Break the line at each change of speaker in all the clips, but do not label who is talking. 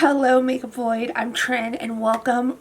Hello Makeup Void, I'm Trin and welcome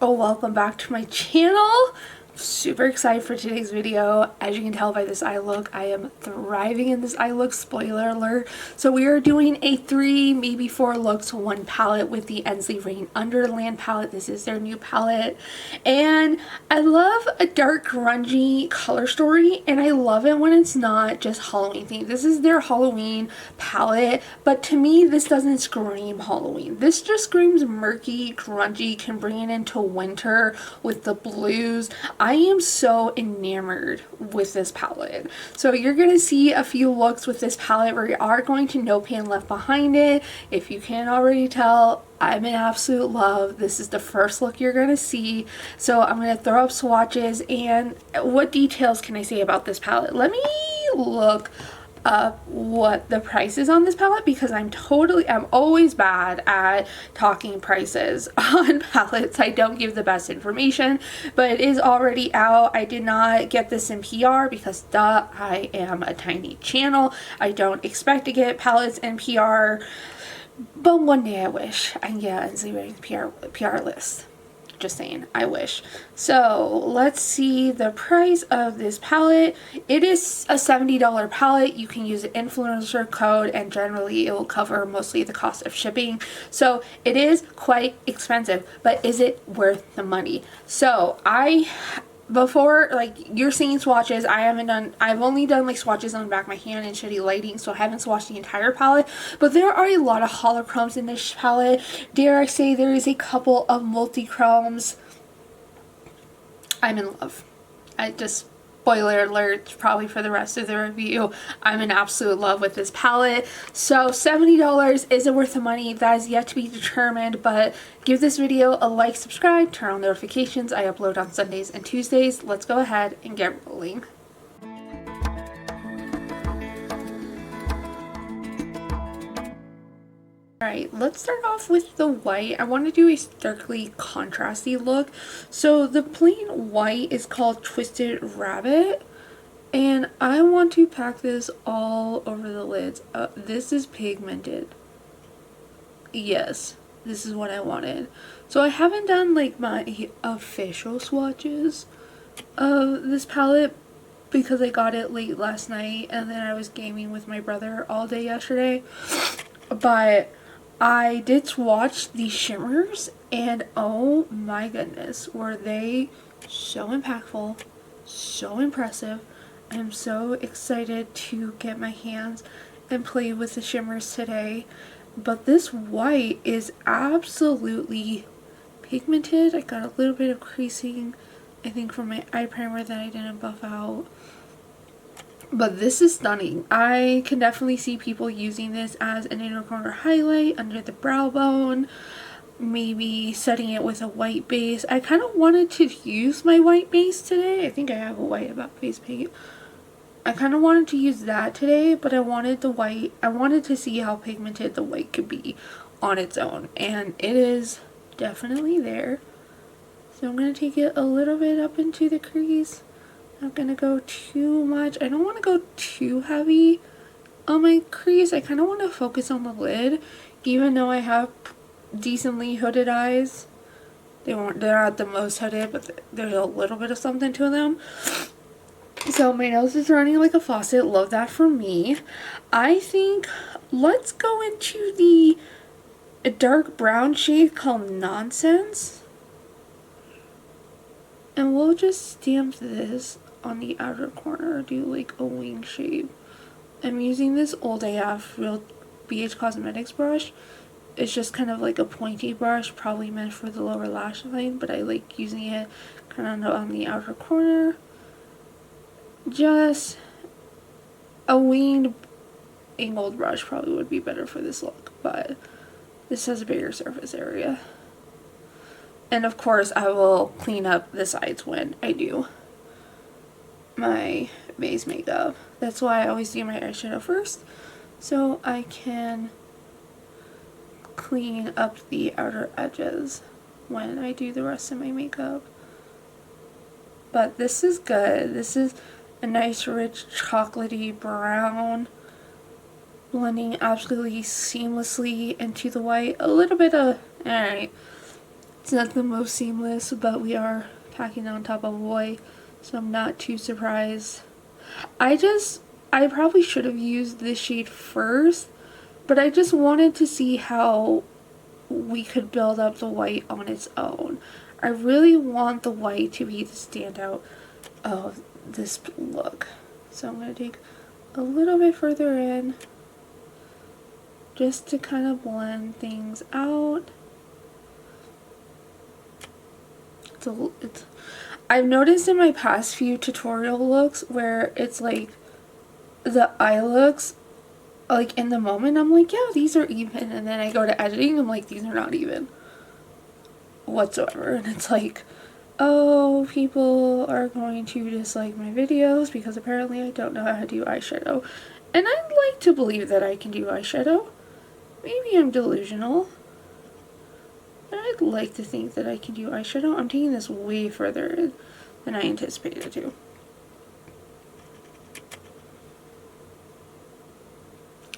back to my channel. Super excited for today's video. As you can tell by this eye look, I am thriving in this eye look, spoiler alert. So we are doing a 3, maybe 4 looks, 1 palette with the Ensley Underland palette. This is their new palette. And I love a dark grungy color story, and I love it when it's not just Halloween themed. This is their Halloween palette, but to me this doesn't scream Halloween. This just screams murky, grungy, can bring it into winter with the blues. I am so enamored with this palette. So you're going to see a few looks with this palette. We are going to No Pan Left Behind it. If you can't already tell, I'm in absolute love. This is the first look you're going to see. So I'm going to throw up swatches, and what details can I say about this palette? Let me look up what the price is on this palette, because I'm always bad at talking prices on palettes. I don't give the best information, but it is already out. I did not get this in PR because duh, I am a tiny channel. I don't expect to get palettes in PR, but one day I wish I can get Ensley PR list. Just saying, I wish. So let's see the price of this palette. It is a $70 palette. You can use an influencer code and generally it will cover mostly the cost of shipping. So it is quite expensive, but is it worth the money? So before, like, you're seeing swatches, I've only done like swatches on the back of my hand and shitty lighting, so I haven't swatched the entire palette, but there are a lot of holochromes in this palette. Dare I say there is a couple of multi-chromes. I'm in love. Spoiler alert, probably for the rest of the review, I'm in absolute love with this palette. So $70, is it worth the money? That is yet to be determined, but give this video a like, subscribe, turn on notifications. I upload on Sundays and Tuesdays. Let's go ahead and get rolling. Alright, let's start off with the white. I want to do a starkly contrasty look. So the plain white is called Twisted Rabbit, and I want to pack this all over the lids. This is pigmented. Yes, this is what I wanted. So I haven't done like my official swatches of this palette because I got it late last night and then I was gaming with my brother all day yesterday. But I did swatch these shimmers, and oh my goodness, were they so impactful, so impressive. I'm so excited to get my hands and play with the shimmers today. But this white is absolutely pigmented. I got a little bit of creasing, I think, from my eye primer that I didn't buff out. But this is stunning. I can definitely see people using this as an inner corner highlight under the brow bone, maybe setting it with a white base. I kind of wanted to use my white base today. I think I have a white About Face paint. I kind of wanted to use that today, but I wanted the white. I wanted to see how pigmented the white could be on its own, and it is definitely there. So I'm going to take it a little bit up into the crease. Not gonna go too much. I don't want to go too heavy on my crease. I kind of want to focus on the lid, even though I have decently hooded eyes. They're not the most hooded, but there's a little bit of something to them. So my nose is running like a faucet. Love that for me. I think let's go into the dark brown shade called Nonsense, and we'll just stamp this on the outer corner, do like a wing shape. I'm using this Old AF Real BH Cosmetics brush. It's just kind of like a pointy brush, probably meant for the lower lash line, but I like using it kind of on the outer corner. Just a winged angled brush probably would be better for this look, but this has a bigger surface area. And of course I will clean up the sides when I do my base makeup. That's why I always do my eyeshadow first, so I can clean up the outer edges when I do the rest of my makeup. But this is good. This is a nice rich chocolatey brown, blending absolutely seamlessly into the white. A little bit of Alright. It's not the most seamless, but we are packing on top of white, so I'm not too surprised. I probably should have used this shade first, but I just wanted to see how we could build up the white on its own. I really want the white to be the standout of this look. So I'm going to take a little bit further in just to kind of blend things out. I've noticed in my past few tutorial looks where it's like the eye looks, like in the moment I'm like, yeah, these are even, and then I go to editing, I'm like, these are not even whatsoever. And it's like, oh, people are going to dislike my videos because apparently I don't know how to do eyeshadow. And I'd like to believe that I can do eyeshadow. Maybe I'm delusional, but I'd like to think that I can do eyeshadow. I'm taking this way further than I anticipated to.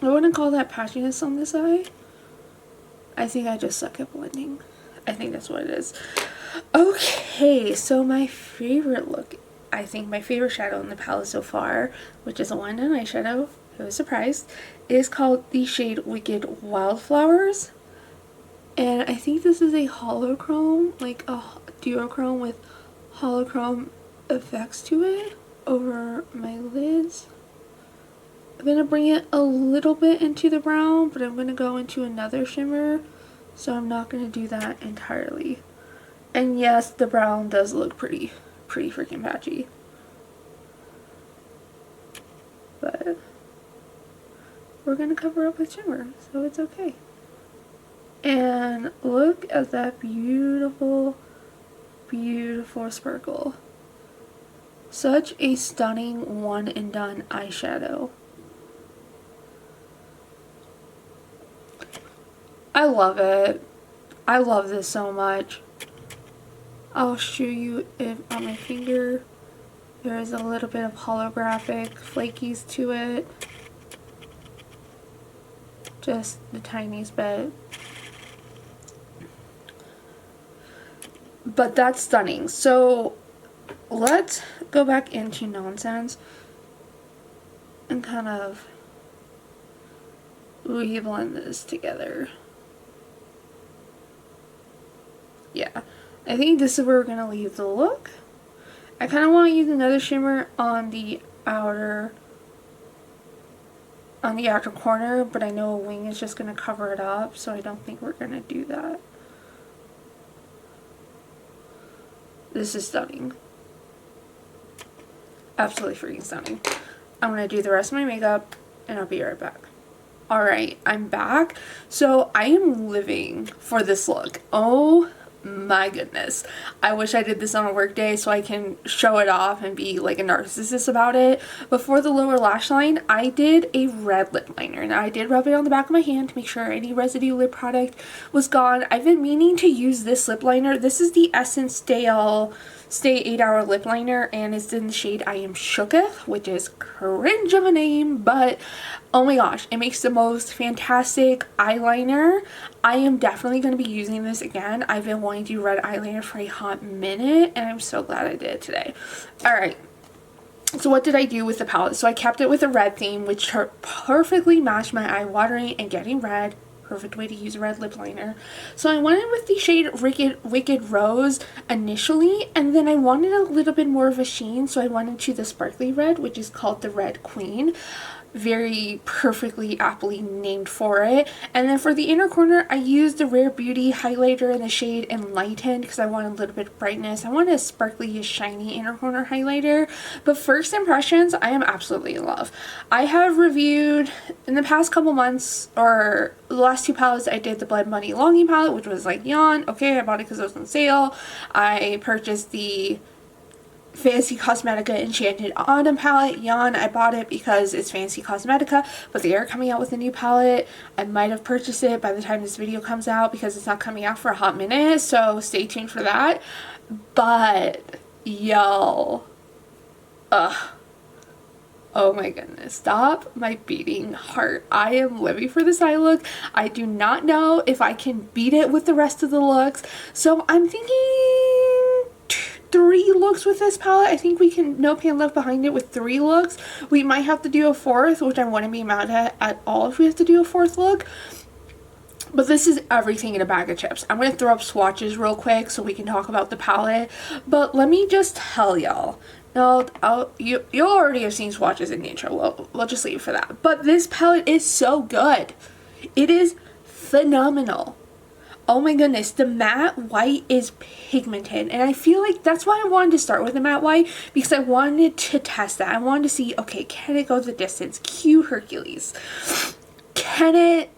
I wouldn't call that patchiness on this eye. I think I just suck at blending. I think that's what it is. Okay, so my favorite look, I think my favorite shadow in the palette so far, which is a one-in eyeshadow, I was surprised, is called the shade Wicked Wildflowers. And I think this is a holochrome, like a duochrome with holochrome effects to it over my lids. I'm going to bring it a little bit into the brown, but I'm going to go into another shimmer, so I'm not going to do that entirely. And yes, the brown does look pretty freaking patchy. But we're going to cover up with shimmer, so it's okay. And look at that beautiful, beautiful sparkle. Such a stunning one and done eyeshadow. I love it. I love this so much. I'll show you it on my finger. There is a little bit of holographic flakies to it. Just the tiniest bit. But that's stunning. So let's go back into Nonsense and kind of re-blend this together. Yeah, I think this is where we're going to leave the look. I kind of want to use another shimmer on the outer corner, but I know a wing is just going to cover it up, so I don't think we're going to do that. This is stunning. Absolutely freaking stunning. I'm going to do the rest of my makeup, and I'll be right back. Alright, I'm back. So I am living for this look. Oh my goodness. I wish I did this on a work day so I can show it off and be like a narcissist about it. But for the lower lash line, I did a red lip liner. Now I did rub it on the back of my hand to make sure any residue lip product was gone. I've been meaning to use this lip liner. This is the Essence Stay 8-Hour lip liner, and it's in the shade I Am Shooketh, which is cringe of a name, but oh my gosh, it makes the most fantastic eyeliner. I am definitely going to be using this again. I've been wanting to do red eyeliner for a hot minute, and I'm so glad I did it today. Alright, so what did I do with the palette? So I kept it with a red theme, which perfectly matched my eye watering and getting red. Perfect way to use a red lip liner. So I went in with the shade Wicked Rose initially, and then I wanted a little bit more of a sheen, so I went into the sparkly red, which is called the Red Queen. Very perfectly aptly named for it. And then for the inner corner, I used the Rare Beauty highlighter in the shade Enlightened because I wanted a little bit of brightness. I wanted a sparkly, shiny inner corner highlighter. But first impressions, I am absolutely in love. I have reviewed in the past couple months, or the last two palettes, I did the Blood Money Longing palette, which was like Yawn. Okay, I bought it because it was on sale. I purchased the Fancy Cosmetica Enchanted Autumn palette. Yawn, I bought it because it's Fancy Cosmetica, but they are coming out with a new palette. I might have purchased it by the time this video comes out because it's not coming out for a hot minute, so stay tuned for that. But yo, Oh my goodness, stop my beating heart. I am living for this eye look. I do not know if I can beat it with the rest of the looks. So I'm thinking 3 looks with this palette. I think we can no pan left behind it with 3 looks. We might have to do a 4th, which I wouldn't be mad at all if we have to do a 4th look. But this is everything in a bag of chips. I'm going to throw up swatches real quick so we can talk about the palette. But let me just tell y'all. No, you'll already have seen swatches in the intro. We'll just leave it for that. But this palette is so good. It is phenomenal. Oh my goodness, the matte white is pigmented. And I feel like that's why I wanted to start with the matte white. Because I wanted to test that. I wanted to see, okay, can it go the distance? Cue Hercules. Can it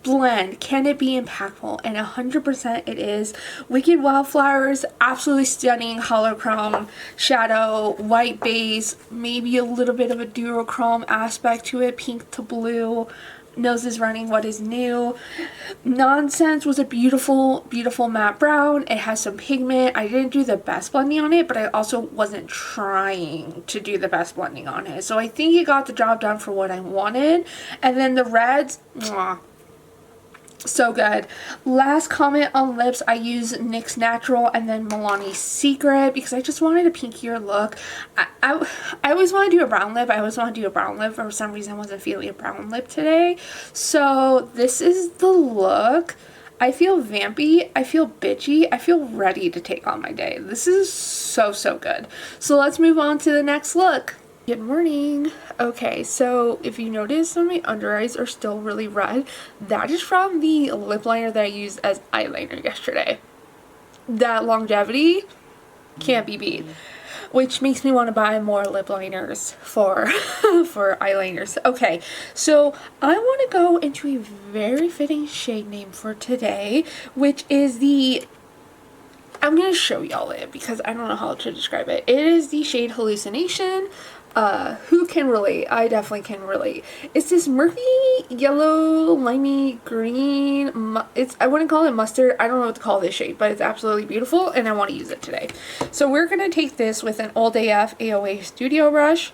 blend? Can it be impactful? And 100% it is. Wicked Wildflowers, absolutely stunning holochrome shadow, white base, maybe a little bit of a duochrome aspect to it, pink to blue. Nose is running what is new. Nonsense was a beautiful matte brown. It has some pigment. I didn't do the best blending on it, but I also wasn't trying to do the best blending on it, so I think it got the job done for what I wanted. And then the reds, mwah, so good. Last comment on lips, I use NYX Natural and then Milani's Secret because I just wanted a pinkier look. I always want to do a brown lip. For some reason I wasn't feeling a brown lip today. So this is the look. I feel vampy. I feel bitchy. I feel ready to take on my day. This is so good. So let's move on to the next look. Good morning. Okay, so if you notice some of my under eyes are still really red, that is from the lip liner that I used as eyeliner yesterday. That longevity can't be beat, which makes me want to buy more lip liners for for eyeliners. Okay, so I want to go into a very fitting shade name for today, which is the, I'm going to show y'all it because I don't know how to describe it. It is the shade Hallucination. Who can relate? I definitely can relate. It's this murky yellow, limey green. I wouldn't call it mustard. I don't know what to call this shade, but it's absolutely beautiful and I want to use it today. So we're going to take this with an Old AF AOA Studio brush.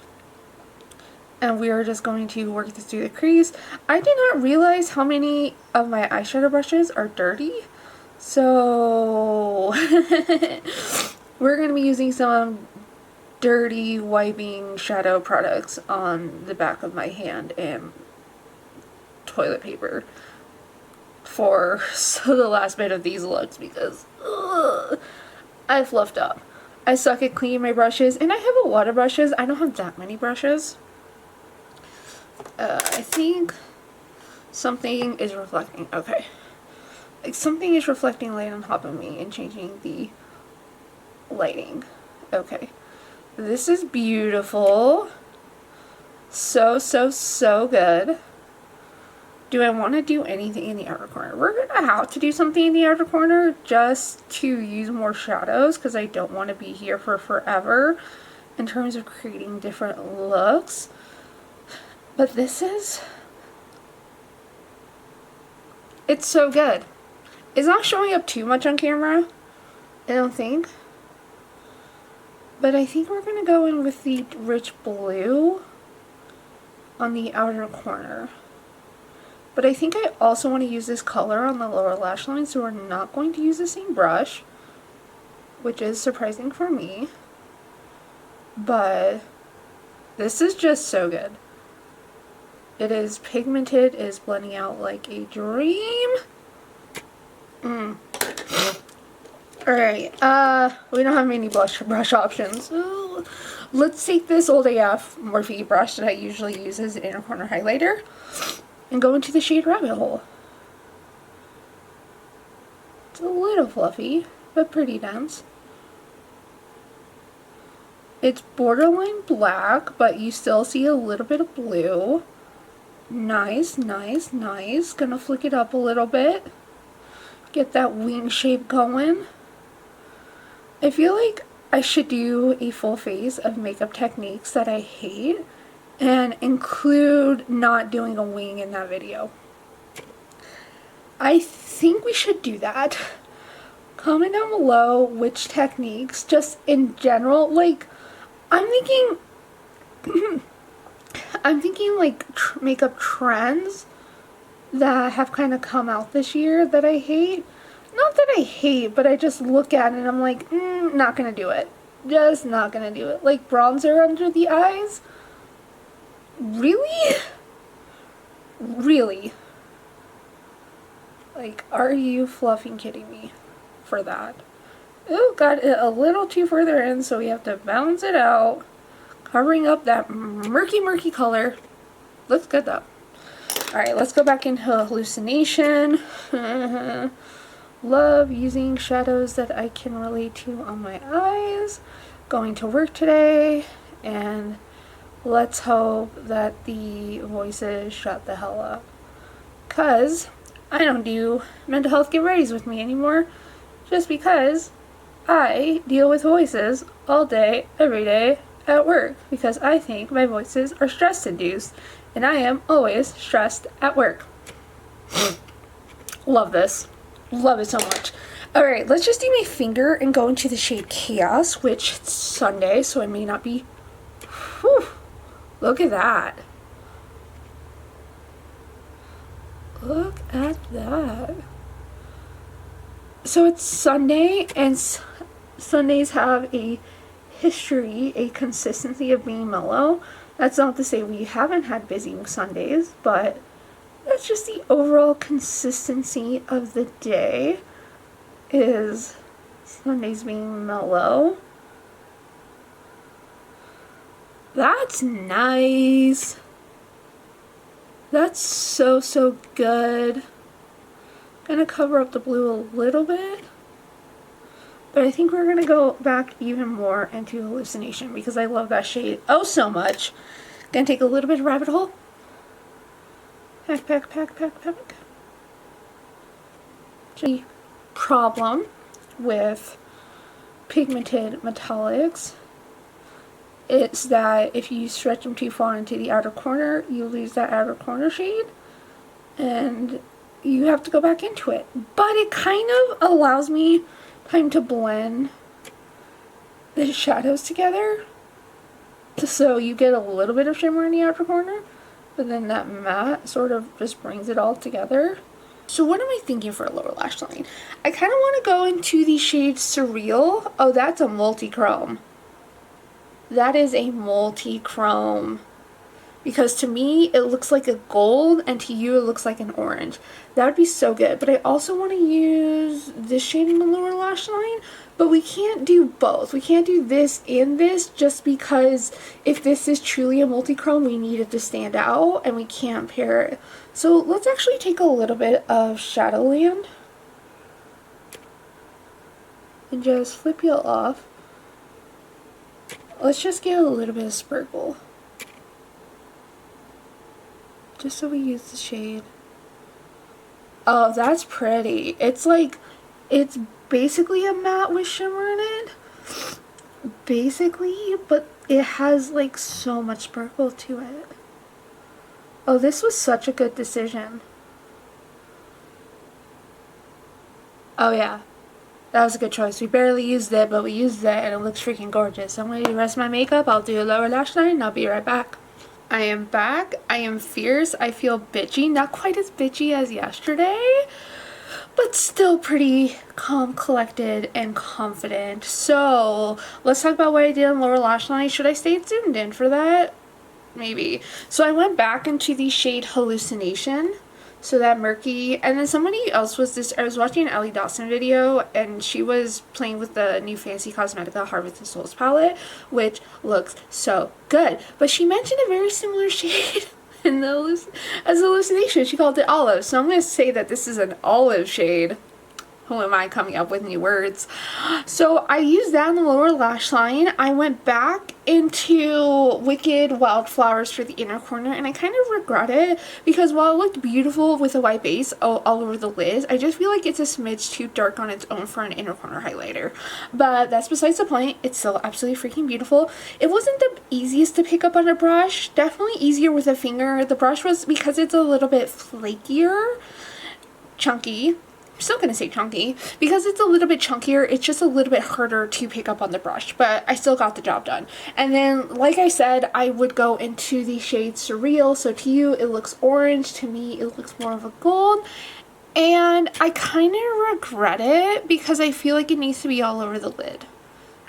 And we are just going to work this through the crease. I did not realize how many of my eyeshadow brushes are dirty. So we're going to be using some dirty wiping shadow products on the back of my hand and toilet paper for the last bit of these looks because I fluffed up. I suck at cleaning my brushes and I have a lot of brushes. I don't have that many brushes. I think something is reflecting. Okay. Like something is reflecting light on top of me and changing the lighting. Okay. This is beautiful. So good. Do I want to do anything in the outer corner? We're going to have to do something in the outer corner just to use more shadows because I don't want to be here for forever in terms of creating different looks. But this is... it's so good. It's not showing up too much on camera, I don't think. But I think we're going to go in with the rich blue on the outer corner. But I think I also want to use this color on the lower lash line, so we're not going to use the same brush, which is surprising for me. But this is just so good. It is pigmented, it is blending out like a dream. Alright, we don't have many brush options. So let's take this Old AF Morphe brush that I usually use as an inner corner highlighter and go into the shade Rabbit Hole. It's a little fluffy, but pretty dense. It's borderline black, but you still see a little bit of blue. Nice. Gonna flick it up a little bit. Get that wing shape going. I feel like I should do a full face of makeup techniques that I hate and include not doing a wing in that video. I think we should do that. Comment down below which techniques, just in general, like, I'm thinking I'm thinking like makeup trends that have kind of come out this year that I hate. Not that I hate, but I just look at it and I'm like, not gonna do it. Just not gonna do it. Like bronzer under the eyes? Really? Really? Like, are you fluffing kidding me for that? Ooh, got it a little too further in, so we have to balance it out. Covering up that murky color. Looks good though. Alright, let's go back into hallucination. Love using shadows that I can relate to on my eyes. Going to work today, and let's hope that the voices shut the hell up. Cause I don't do mental health get readies with me anymore, just because I deal with voices all day, every day at work, because I think my voices are stress induced, and I am always stressed at work. Love this. Love it so much. Alright, let's just do my finger and go into the shade Chaos, which it's Sunday, so I may not be... Whew, look at that. Look at that. So it's Sunday, and Sundays have a history, a consistency of being mellow. That's not to say we haven't had busy Sundays, but that's just the overall consistency of the day, is Sundays being mellow. That's nice. That's so good. Gonna cover up the blue a little bit, but I think we're gonna go back even more into hallucination because I love that shade oh so much. Gonna take a little bit of rabbit hole. Pack. The problem with pigmented metallics is that if you stretch them too far into the outer corner, you lose that outer corner shade, and you have to go back into it. But it kind of allows me time to blend the shadows together, so you get a little bit of shimmer in the outer corner, but then that matte sort of just brings it all together. So what am I thinking for a lower lash line? I kind of want to go into the shade Surreal. Oh, that's a multi-chrome. That is a multi-chrome. Because to me, it looks like a gold, and to you, it looks like an orange. That would be so good. But I also want to use this shade in the lower lash line, but we can't do both. We can't do this and this, just because if this is truly a multi-chrome, we need it to stand out, and we can't pair it. So let's actually take a little bit of Shadowland and just flip you off. Let's just get a little bit of sparkle, just so we use the shade. Oh, that's pretty. It's like, it's basically a matte with shimmer in it. Basically, but it has like so much sparkle to it. Oh, this was such a good decision. Oh yeah, that was a good choice. We barely used it, but we used it and it looks freaking gorgeous. So I'm going to do the rest of my makeup. I'll do a lower lash line and I'll be right back. I am back. I am fierce. I feel bitchy. Not quite as bitchy as yesterday, but still pretty calm, collected, and confident. So let's talk about what I did on lower lash line. Should I stay zoomed in for that? Maybe. So I went back into the shade Hallucination. So that murky, and then somebody else was this, I was watching an Ellie Dawson video, and she was playing with the new Fancy Cosmetica Harvest of Souls palette, which looks so good. But she mentioned a very similar shade in the as Hallucination. She called it olive. So I'm going to say that this is an olive shade. Who am I coming up with new words? So I used that on the lower lash line. I went back into Wicked Wildflowers for the inner corner, and I kind of regret it because while it looked beautiful with a white base all over the lids, I just feel like it's a smidge too dark on its own for an inner corner highlighter. But that's besides the point. It's still absolutely freaking beautiful. It wasn't the easiest to pick up on a brush. Definitely easier with a finger. The brush was, because it's a little bit flakier, chunky, still gonna say chunky because it's a little bit chunkier. It's just a little bit harder to pick up on the brush, but I still got the job done. And then, like I said, I would go into the shade Surreal. So to you, it looks orange. To me, it looks more of a gold. And I kind of regret it because I feel like it needs to be all over the lid.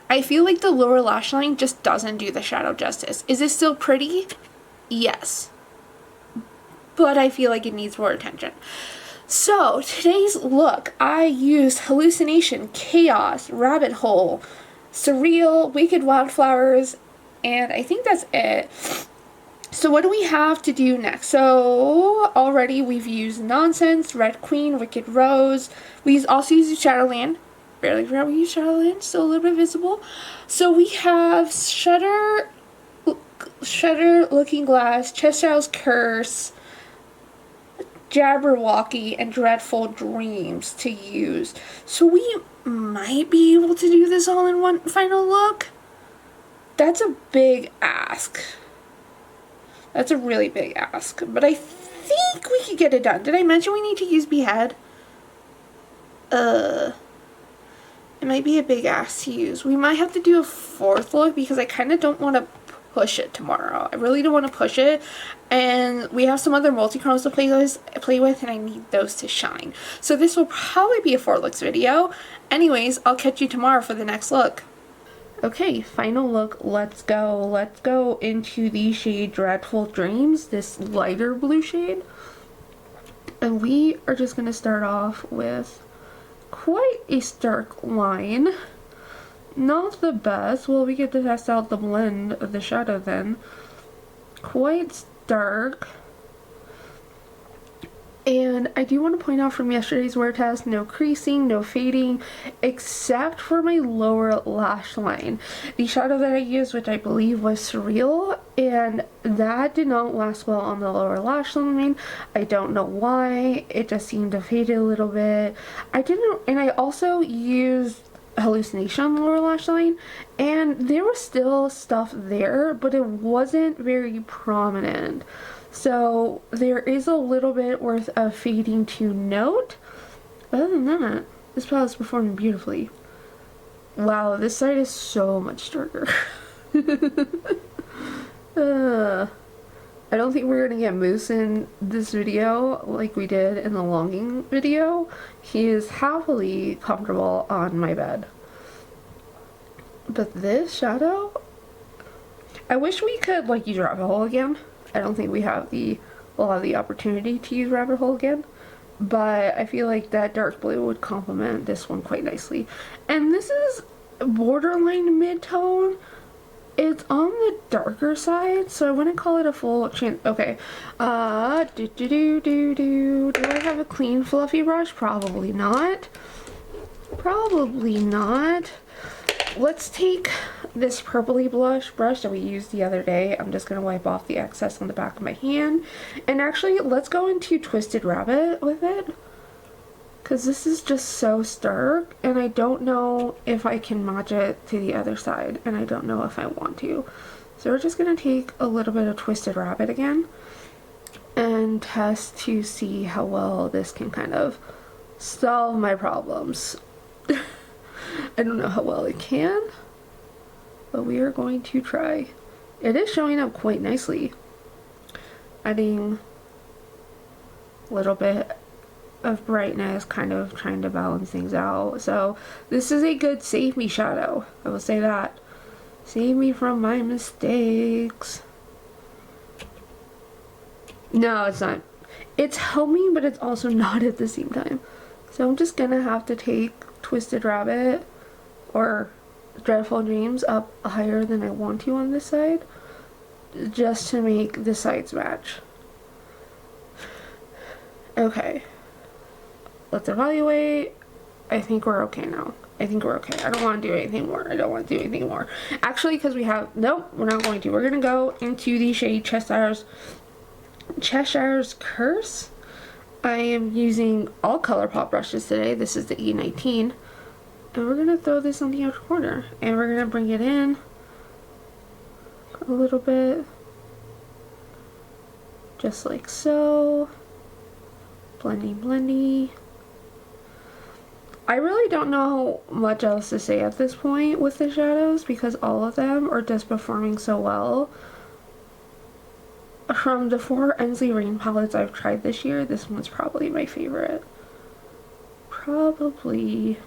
I feel like the lower lash line just doesn't do the shadow justice. Is it still pretty? Yes. But I feel like it needs more attention. So today's look, I used Hallucination, Chaos, Rabbit Hole, Surreal, Wicked Wildflowers, and I think that's it. So what do we have to do next? So already we've used Nonsense, Red Queen, Wicked Rose. We also used Shadowland. Barely forgot we used Shadowland, still a little bit visible. So we have Shudder, Looking Glass, Chester's Curse, Jabberwocky, and Dreadful Dreams to use. So we might be able to do this all in one final look. That's a big ask. That's a really big ask. But I think we could get it done. Did I mention we need to use Behead? It might be a big ask to use. We might have to do a fourth look because I kind of don't want to push it tomorrow. I really don't want to push it, and we have some other multi-chromes to play with, and I need those to shine. So this will probably be a 4 looks video. Anyways, I'll catch you tomorrow for the next look. Okay, final look. Let's go. Let's go into the shade Dreadful Dreams, this lighter blue shade. And we are just going to start off with quite a stark line. Not the best. Well, we get to test out the blend of the shadow then. Quite dark. And I do want to point out from yesterday's wear test, no creasing, no fading, except for my lower lash line. The shadow that I used, which I believe was Surreal, and that did not last well on the lower lash line. I don't know why. It just seemed to fade a little bit. And I also used Hallucination on the lower lash line, and there was still stuff there, but it wasn't very prominent. So there is a little bit worth of fading to note. Other than that, this palette is performing beautifully. Wow, this side is so much darker. I don't think we're gonna get Moose in this video like we did in the longing video. He is happily comfortable on my bed. But this shadow, I wish we could like use Rabbit Hole again. I don't think we'll have the opportunity to use Rabbit Hole again. But I feel like that dark blue would complement this one quite nicely. And this is borderline mid-tone. It's on the darker side, so I wouldn't call it a full chin. Okay. Do I have a clean fluffy brush? Probably not. Probably not. Let's take this purpley blush brush that we used the other day. I'm just going to wipe off the excess on the back of my hand. And actually, let's go into Twisted Rabbit with it, because this is just so stark, and I don't know if I can match it to the other side, and I don't know if I want to. So we're just going to take a little bit of Twisted Rabbit again and test to see how well this can kind of solve my problems. I don't know how well it can, but we are going to try. It is showing up quite nicely. Adding a little bit of brightness, kind of trying to balance things out. So this is a good save me shadow. I will say that. Save me from my mistakes. No, it's not. It's helping, but it's also not at the same time. So I'm just gonna have to take Twisted Rabbit or Dreadful Dreams up higher than I want to on this side, just to make the sides match. Okay. Let's evaluate. I think we're okay now. I think we're okay. I don't want to do anything more. I don't want to do anything more. Actually, because we have... Nope, we're not going to. We're going to go into the shade Cheshire's Curse. I am using all ColourPop brushes today. This is the E19. And we're going to throw this on the outer corner. And we're going to bring it in a little bit. Just like so. Blendy, blendy. I really don't know much else to say at this point with the shadows because all of them are just performing so well. From the 4 Ensley Rain palettes I've tried this year, this one's probably my favorite. Probably.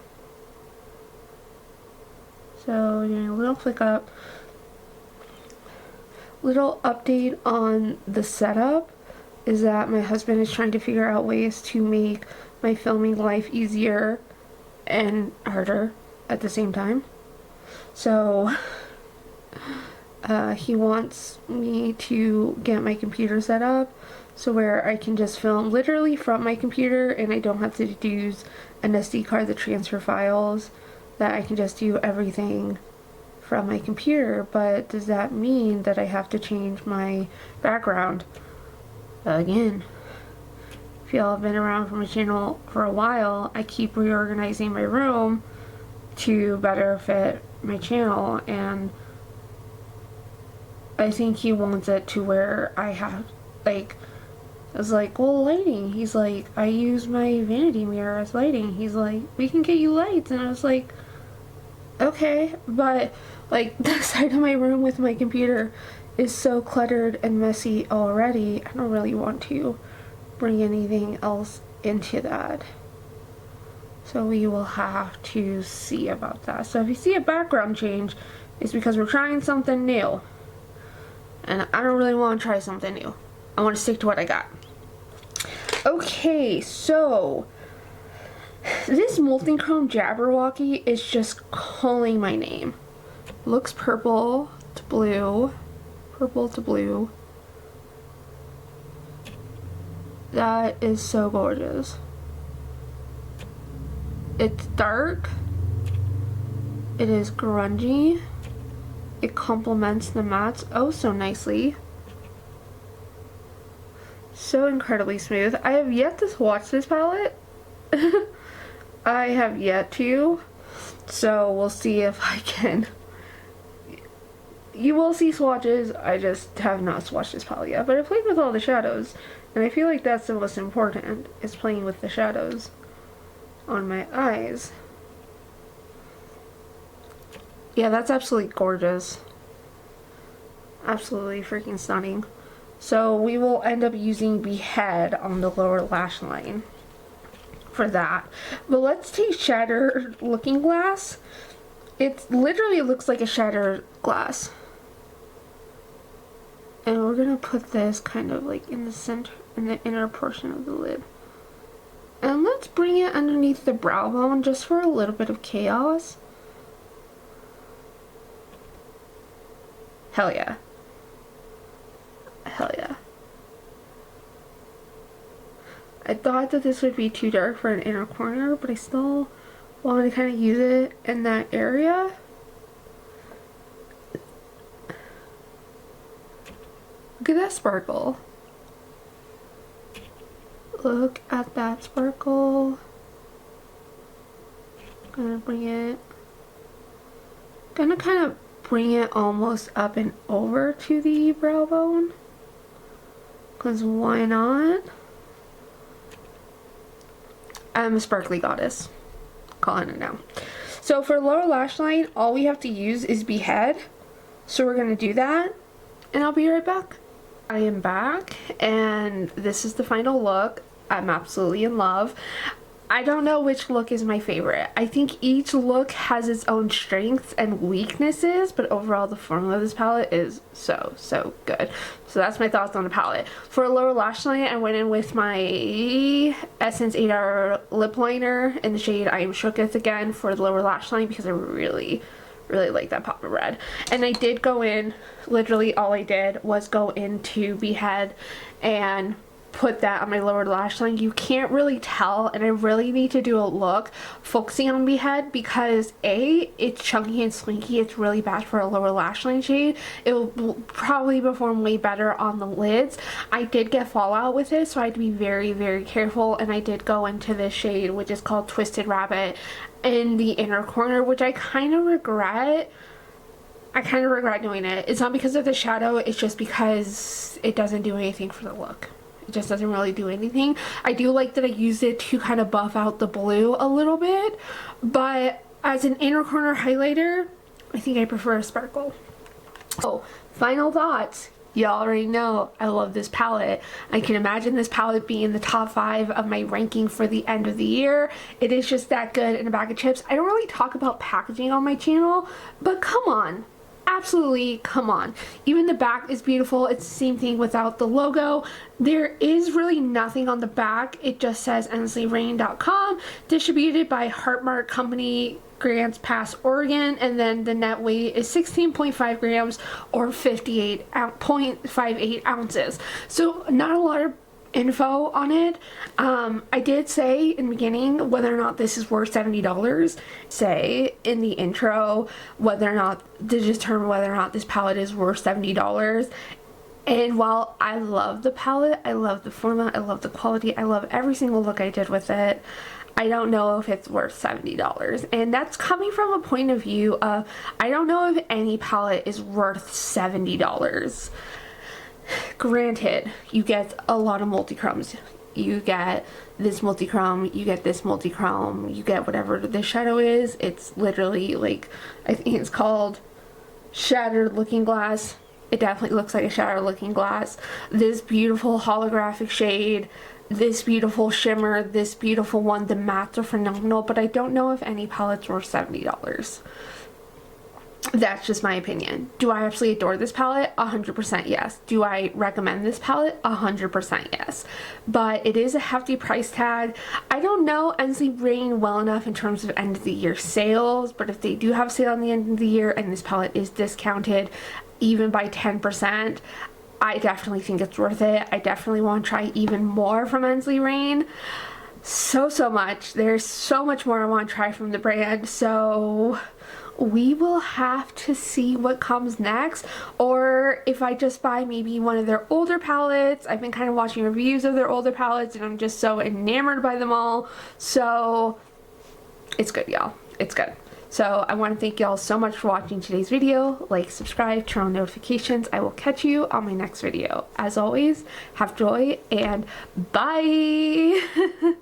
So, doing a little flick up. Little update on the setup is that my husband is trying to figure out ways to make my filming life easier and harder at the same time. So he wants me to get my computer set up so where I can just film literally from my computer and I don't have to use an SD card to transfer files, that I can just do everything from my computer. But does that mean that I have to change my background? Again, if y'all have been around for my channel for a while, I keep reorganizing my room to better fit my channel, and I think he wants it to where I have, like, I was like, well, lighting. He's like, I use my vanity mirror as lighting. He's like, we can get you lights. And I was like, okay. But, like, the side of my room with my computer is so cluttered and messy already. I don't really want to bring anything else into that. So we will have to see about that. So if you see a background change, it's because we're trying something new. And I don't really want to try something new. I want to stick to what I got. Okay, so this multi-chrome Jabberwocky is just calling my name. Looks purple to blue. Purple to blue. That is so gorgeous. It's dark. It is grungy. It complements the mattes oh so nicely. So incredibly smooth. I have yet to swatch this palette. I have yet to. So we'll see if I can. You will see swatches. I just have not swatched this palette yet. But I played with all the shadows. And I feel like that's the most important, is playing with the shadows on my eyes. Yeah, that's absolutely gorgeous. Absolutely freaking stunning. So we will end up using Behead on the lower lash line for that. But let's take Shattered Looking Glass. It literally looks like a shattered glass. And we're gonna put this kind of like in the center, in the inner portion of the lid. And let's bring it underneath the brow bone just for a little bit of chaos. Hell yeah. Hell yeah. I thought that this would be too dark for an inner corner, but I still want to kind of use it in that area. Look at that sparkle. Look at that sparkle. Gonna kind of bring it almost up and over to the brow bone. Because why not? I'm a sparkly goddess. Calling it now. So for lower lash line, all we have to use is Behead. So we're going to do that. And I'll be right back. I am back. And this is the final look. I'm absolutely in love. I don't know which look is my favorite. I think each look has its own strengths and weaknesses, but overall the formula of this palette is so good. So that's my thoughts on the palette. For a lower lash line, I went in with my Essence 8-Hour Lip Liner in the shade I Am Shooketh again for the lower lash line because I really like that pop of red. And I did go in, literally all I did was go into Behead and put that on my lower lash line. You can't really tell, and I really need to do a look focusing on Behead because A, it's chunky and slinky. It's really bad for a lower lash line shade. It will probably perform way better on the lids. I did get fallout with it, so I had to be very careful, and I did go into this shade, which is called Twisted Rabbit, in the inner corner, which I kind of regret. I kind of regret doing it. It's not because of the shadow, it's just because it doesn't do anything for the look. It just doesn't really do anything. I do like that I used it to kind of buff out the blue a little bit, but as an inner corner highlighter, I think I prefer a sparkle. So, final thoughts. You already know I love this palette. I can imagine this palette being in the top 5 of my ranking for the end of the year. It is just that good in a bag of chips. I don't really talk about packaging on my channel, but come on. Absolutely, come on. Even the back is beautiful. It's the same thing without the logo. There is really nothing on the back. It just says EnsleyRain.com, distributed by Heartmark Company, Grants Pass, Oregon, and then the net weight is 16.5 grams or 58.58 ounces. So not a lot of info on it. I did say in the beginning whether or not this is worth $70. Say in the intro whether or not to determine whether or not this palette is worth $70. And while I love the palette, I love the formula, I love the quality, I love every single look I did with it, I don't know if it's worth $70. And that's coming from a point of view of I don't know if any palette is worth $70. Granted, you get a lot of multi-chromes. You get this multi-chrome, you get this multi-chrome, you get whatever this shadow is. It's literally like, I think it's called Shattered Looking Glass. It definitely looks like a Shattered Looking Glass. This beautiful holographic shade, this beautiful shimmer, this beautiful one. The mattes are phenomenal, but I don't know if any palette's worth $70. That's just my opinion. Do I absolutely adore this palette? 100% yes. Do I recommend this palette? 100% yes. But it is a hefty price tag. I don't know Ensley Rain well enough in terms of end of the year sales, but if they do have a sale on the end of the year and this palette is discounted even by 10%, I definitely think it's worth it. I definitely want to try even more from Ensley Rain. So much. There's so much more I want to try from the brand, so we will have to see what comes next, or if I just buy maybe one of their older palettes. I've been kind of watching reviews of their older palettes and I'm just so enamored by them all. So it's good, y'all. It's good. So I want to thank y'all so much for watching today's video. Like, subscribe, turn on notifications. I will catch you on my next video. As always, have joy and bye.